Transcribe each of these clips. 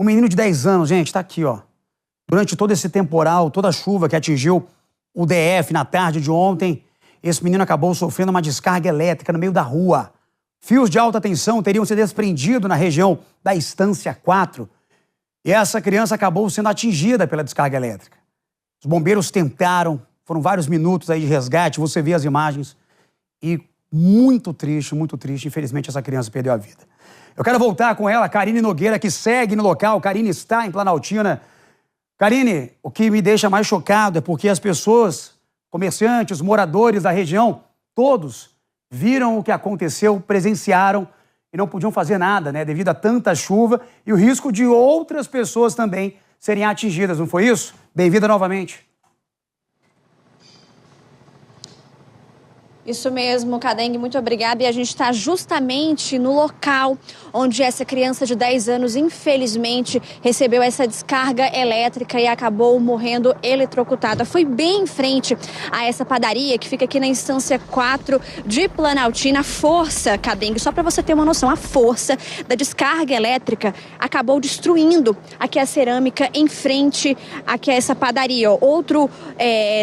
Um menino de 10 anos, gente, tá aqui, ó. Durante todo esse temporal, toda a chuva que atingiu o DF na tarde de ontem, esse menino acabou sofrendo uma descarga elétrica no meio da rua. Fios de alta tensão teriam se desprendido na região da Estância 4 e essa criança acabou sendo atingida pela descarga elétrica. Os bombeiros tentaram, foram vários minutos aí de resgate, você vê as imagens e muito triste, infelizmente essa criança perdeu a vida. Eu quero voltar com ela, Karine Nogueira, que segue no local. Karine está em Planaltina. Karine, o que me deixa mais chocado é porque as pessoas, comerciantes, moradores da região, todos viram o que aconteceu, presenciaram e não podiam fazer nada, né? Devido a tanta chuva e o risco de outras pessoas também serem atingidas, não foi isso? Bem-vinda novamente. Isso mesmo, Cadengue, muito obrigada. E a gente está justamente no local onde essa criança de 10 anos, infelizmente, recebeu essa descarga elétrica e acabou morrendo eletrocutada. Foi bem em frente a essa padaria que fica aqui na Estância 4 de Planaltina. A força, Cadengue, só para você ter uma noção, a força da descarga elétrica acabou destruindo aqui a cerâmica em frente aqui a essa padaria. Outro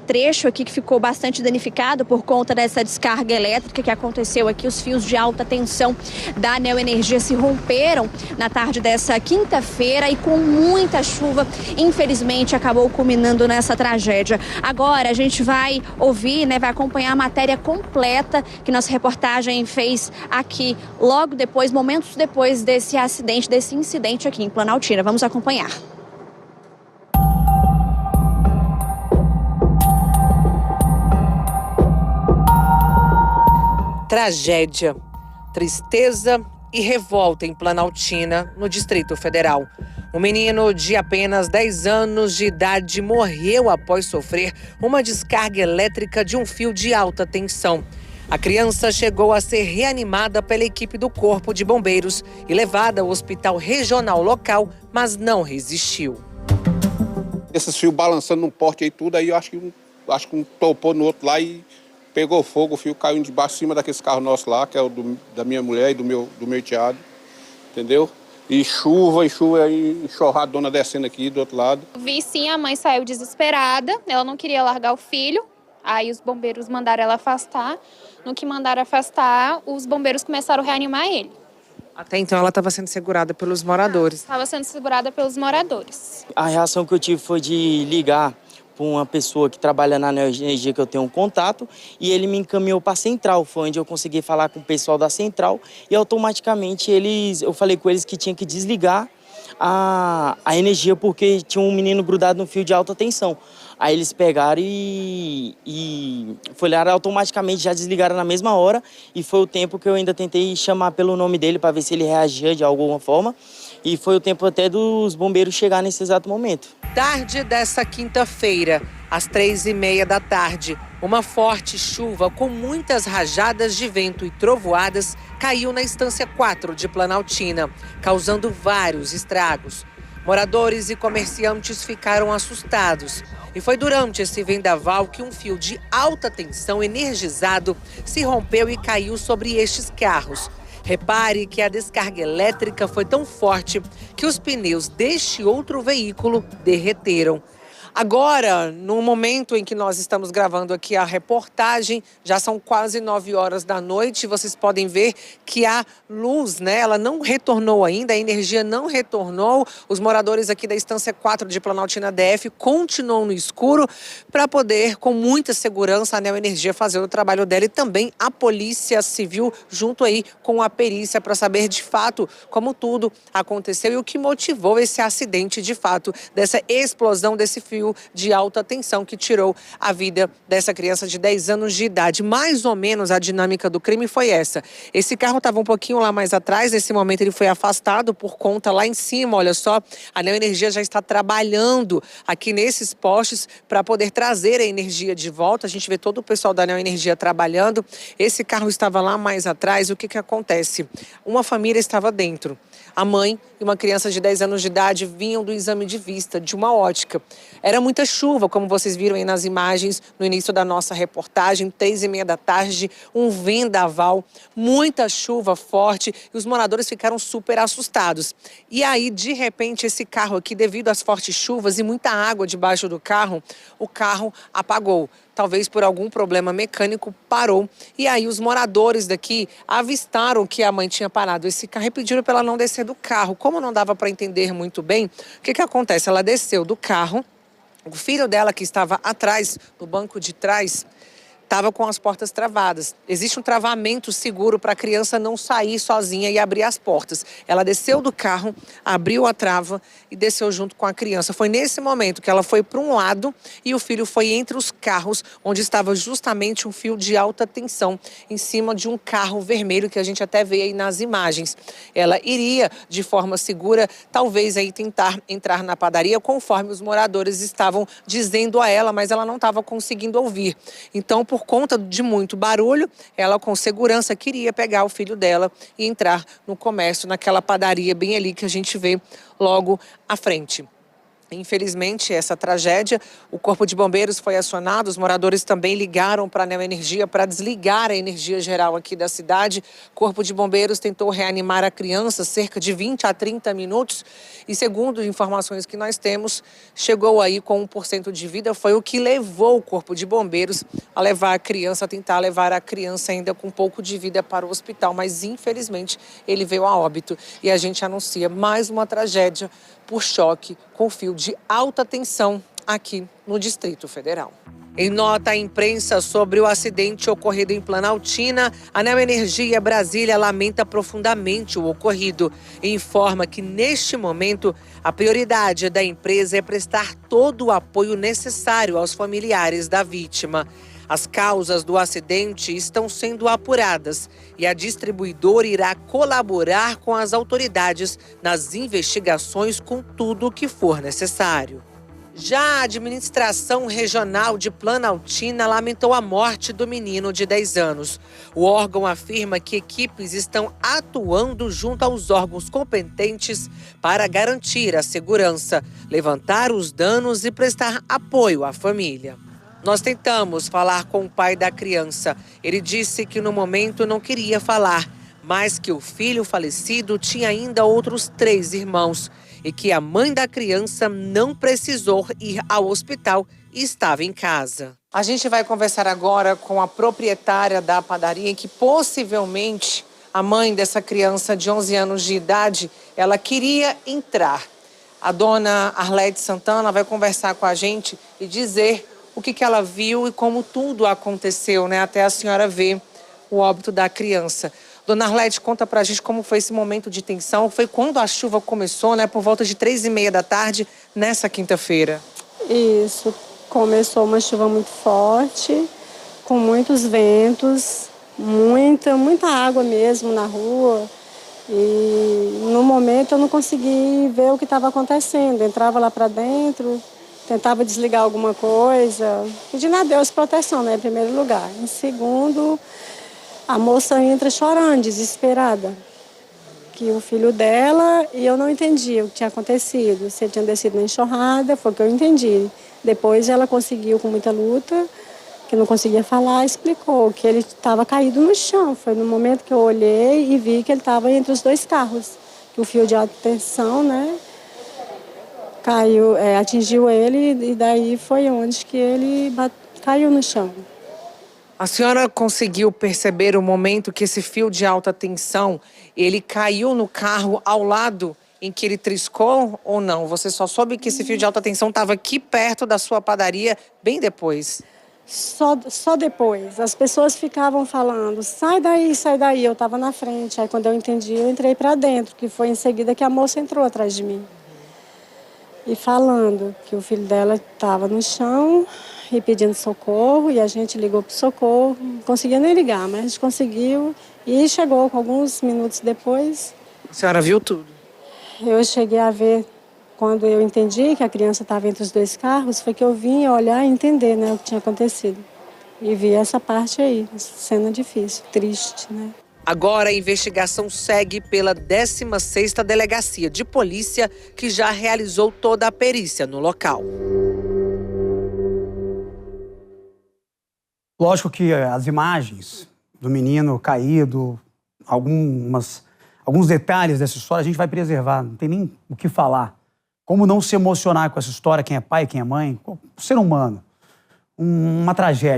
trecho aqui que ficou bastante danificado por conta dessa descarga elétrica que aconteceu aqui, os fios de alta tensão da Neoenergia se romperam na tarde dessa quinta-feira e com muita chuva, infelizmente, acabou culminando nessa tragédia. Agora a gente vai ouvir, né, vai acompanhar a matéria completa que nossa reportagem fez aqui, logo depois, momentos depois desse acidente, desse incidente aqui em Planaltina. Vamos acompanhar. Tragédia, tristeza e revolta em Planaltina, no Distrito Federal. Um menino de apenas 10 anos de idade morreu após sofrer uma descarga elétrica de um fio de alta tensão. A criança chegou a ser reanimada pela equipe do Corpo de Bombeiros e levada ao hospital regional local, mas não resistiu. Esses fios balançando num poste aí tudo, aí eu acho que um topou no outro lá e pegou fogo, o fio caiu debaixo, cima daquele carro nosso lá, que é o da minha mulher e do meu enteado, entendeu? E chuva, enxurradona descendo aqui do outro lado. Vi sim, a mãe saiu desesperada, ela não queria largar o filho, aí os bombeiros mandaram ela afastar. No que mandaram afastar, os bombeiros começaram a reanimar ele. Até então ela estava sendo segurada pelos moradores. Estava sendo segurada pelos moradores. A reação que eu tive foi de ligar para uma pessoa que trabalha na Neoenergia, que eu tenho um contato, e ele me encaminhou para a central. Foi onde eu consegui falar com o pessoal da central e automaticamente eu falei com eles que tinha que desligar a energia porque tinha um menino grudado no fio de alta tensão. Aí eles pegaram e folharam automaticamente, já desligaram na mesma hora, e foi o tempo que eu ainda tentei chamar pelo nome dele para ver se ele reagia de alguma forma, e foi o tempo até dos bombeiros chegar nesse exato momento. Tarde dessa quinta-feira, às 3h30 da tarde, uma forte chuva com muitas rajadas de vento e trovoadas caiu na Estância 4 de Planaltina, causando vários estragos. Moradores e comerciantes ficaram assustados. E foi durante esse vendaval que um fio de alta tensão energizado se rompeu e caiu sobre estes carros. Repare que a descarga elétrica foi tão forte que os pneus deste outro veículo derreteram. Agora, no momento em que nós estamos gravando aqui a reportagem, já são quase 9 horas da noite, vocês podem ver que a luz, né, ela não retornou ainda, a energia não retornou. Os moradores aqui da Estância 4 de Planaltina DF continuam no escuro para poder, com muita segurança, a Neoenergia fazer o trabalho dela e também a Polícia Civil junto aí com a perícia para saber de fato como tudo aconteceu e o que motivou esse acidente de fato, dessa explosão desse fio de alta tensão que tirou a vida dessa criança de 10 anos de idade. Mais ou menos a dinâmica do crime foi essa. Esse carro estava um pouquinho lá mais atrás, nesse momento ele foi afastado por conta lá em cima, olha só, a Neoenergia já está trabalhando aqui nesses postes para poder trazer a energia de volta. A gente vê todo o pessoal da Neoenergia trabalhando. Esse carro estava lá mais atrás. O que acontece? Uma família estava dentro. A mãe e uma criança de 10 anos de idade vinham do exame de vista de uma ótica. Era Era muita chuva, como vocês viram aí nas imagens no início da nossa reportagem, 3h30 da tarde, um vendaval, muita chuva forte e os moradores ficaram super assustados. E aí, de repente, esse carro aqui, devido às fortes chuvas e muita água debaixo do carro, o carro apagou. Talvez por algum problema mecânico, parou. E aí os moradores daqui avistaram que a mãe tinha parado esse carro e pediram para ela não descer do carro. Como não dava para entender muito bem, o que acontece? Ela desceu do carro, o filho dela que estava atrás, no banco de trás, estava com as portas travadas. Existe um travamento seguro para a criança não sair sozinha e abrir as portas. Ela desceu do carro, abriu a trava e desceu junto com a criança. Foi nesse momento que ela foi para um lado e o filho foi entre os carros, onde estava justamente um fio de alta tensão em cima de um carro vermelho que a gente até vê aí nas imagens. Ela iria de forma segura, talvez aí tentar entrar na padaria, conforme os moradores estavam dizendo a ela, mas ela não estava conseguindo ouvir. Então, por conta de muito barulho, ela com segurança queria pegar o filho dela e entrar no comércio, naquela padaria bem ali que a gente vê logo à frente. Infelizmente, essa tragédia, o Corpo de Bombeiros foi acionado, os moradores também ligaram para a Neoenergia para desligar a energia geral aqui da cidade. O Corpo de Bombeiros tentou reanimar a criança cerca de 20 a 30 minutos e, segundo informações que nós temos, chegou aí com 1% de vida. Foi o que levou o Corpo de Bombeiros a levar a criança, a tentar levar a criança ainda com um pouco de vida para o hospital, mas infelizmente ele veio a óbito e a gente anuncia mais uma tragédia por choque com fio de alta tensão aqui no Distrito Federal. Em nota à imprensa sobre o acidente ocorrido em Planaltina, a Neoenergia Brasília lamenta profundamente o ocorrido e informa que, neste momento, a prioridade da empresa é prestar todo o apoio necessário aos familiares da vítima. As causas do acidente estão sendo apuradas e a distribuidora irá colaborar com as autoridades nas investigações com tudo o que for necessário. Já a administração regional de Planaltina lamentou a morte do menino de 10 anos. O órgão afirma que equipes estão atuando junto aos órgãos competentes para garantir a segurança, levantar os danos e prestar apoio à família. Nós tentamos falar com o pai da criança. Ele disse que no momento não queria falar, mas que o filho falecido tinha ainda outros 3 irmãos e que a mãe da criança não precisou ir ao hospital e estava em casa. A gente vai conversar agora com a proprietária da padaria, que possivelmente a mãe dessa criança de 11 anos de idade, ela queria entrar. A dona Arlete Santana vai conversar com a gente e dizer o que ela viu e como tudo aconteceu, né? Até a senhora ver o óbito da criança. Dona Arlete, conta pra gente como foi esse momento de tensão. Foi quando a chuva começou, né? Por volta de 3h30 da tarde, nessa quinta-feira. Isso. Começou uma chuva muito forte, com muitos ventos, muita água mesmo na rua. E no momento eu não consegui ver o que estava acontecendo. Entrava lá para dentro, tentava desligar alguma coisa, pedindo a Deus proteção, né, em primeiro lugar. Em segundo, a moça entra chorando, desesperada, que o filho dela, e eu não entendi o que tinha acontecido, se ele tinha descido na enxurrada, foi o que eu entendi. Depois ela conseguiu, com muita luta, que não conseguia falar, explicou que ele estava caído no chão. Foi no momento que eu olhei e vi que ele estava entre os 2 carros, que o fio de alta tensão, né, caiu, atingiu ele e daí foi onde que ele caiu no chão. A senhora conseguiu perceber o momento que esse fio de alta tensão, ele caiu no carro ao lado em que ele triscou ou não? Você só soube que esse fio de alta tensão estava aqui perto da sua padaria bem depois? Só depois. As pessoas ficavam falando, sai daí, sai daí. Eu estava na frente. Aí quando eu entendi, eu entrei para dentro, que foi em seguida que a moça entrou atrás de mim. E falando que o filho dela estava no chão e pedindo socorro, e a gente ligou para o socorro, não conseguia nem ligar, mas a gente conseguiu e chegou alguns minutos depois. A senhora viu tudo? Eu cheguei a ver, quando eu entendi que a criança estava entre os 2 carros, foi que eu vim olhar e entender, né, o que tinha acontecido. E vi essa parte aí, cena difícil, triste, né? Agora a investigação segue pela 16ª Delegacia de Polícia, que já realizou toda a perícia no local. Lógico que as imagens do menino caído, alguns detalhes dessa história a gente vai preservar, não tem nem o que falar. Como não se emocionar com essa história, quem é pai, quem é mãe, o ser humano. Uma tragédia.